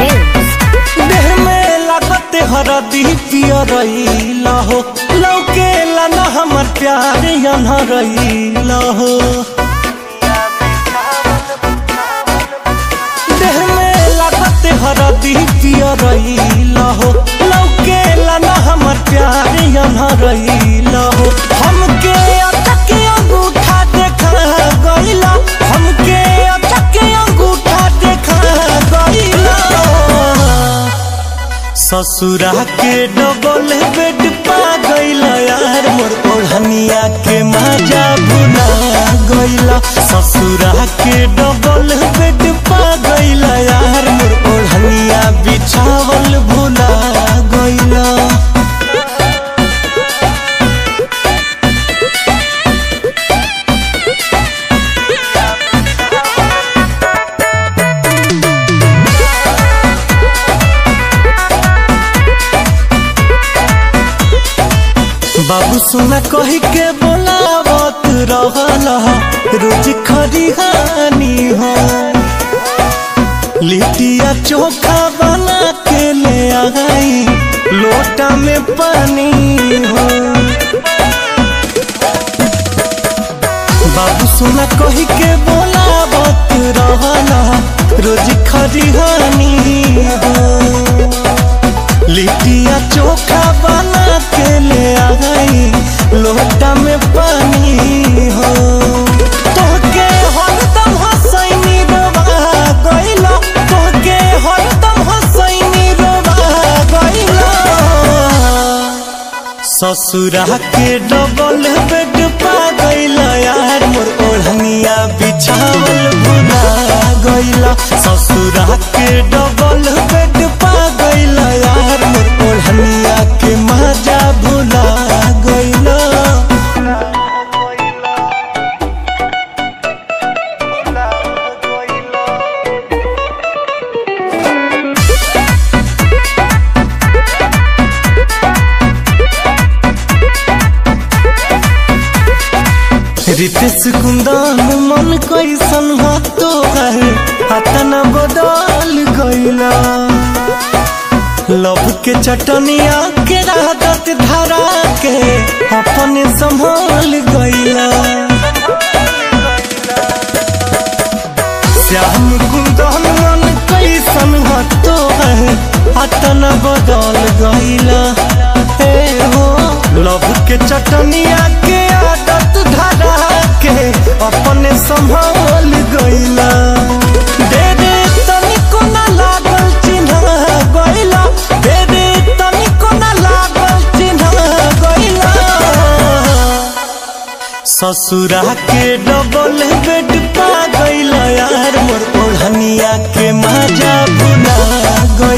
Films। देह में लागत हरदी पिया रहीला हो, लौकेला न हमर प्यार यहाँ रहीला हो। देह में लागत हरदी पिया रहीला हो, लौकेला न हमर प्यार यहाँ रहीला हो। हमके अटक अंगूठा देखा गइला, हमके अटक अंगूठा देखा गइला। ससुरा के डबल बेड पा गइला यार, मोर ओढ़निया के मजा भुला गइला। ससुरा के डबल बेड पा गइला यार, मोर ओढ़निया बिछावल भुला गइला। बाबू सुना कही के बोलावत रहला, रोज खरिहानी हो। लिट्टिया चोखा बना के ले आई, लोटा में पानी हो। बाबू सुना कही के बोलावत रहला, रोज खरिहानी हो। लिट्टिया चोखा बना के ले आई, लोटा में पानी हो। तोहके हरदम हंसैनी रोवा गइला, तोहके हरदम हंसैनी रोवा गइला। ससुरा के डबल बेड पा गइला यार, मोर ओढ़निया बिछावल भुला गइला। ससुरा के डबल बेड पा गइला यार, मोर ओढ़निया के मजा भुला गइला। रितेश कुंदन मन कैसन हो तोहर, हतना बदल गइला। लव के चटनिया के आदत धरा के अपने संभाल गइला। श्याम कुंदन मन कैसन हो तोहर, हतना बदल गइला। हे हो लव के चटनिया के आदत धरा के अपने संभाल गइला। दे दे तनिको ना लागल चिन्हा गइला, दे दे तनिको ना लागल चिन्हा गइला। ससुरा के डबल बेड पा गइला यार, मोर ओढ़निया के मजा भुला गइला।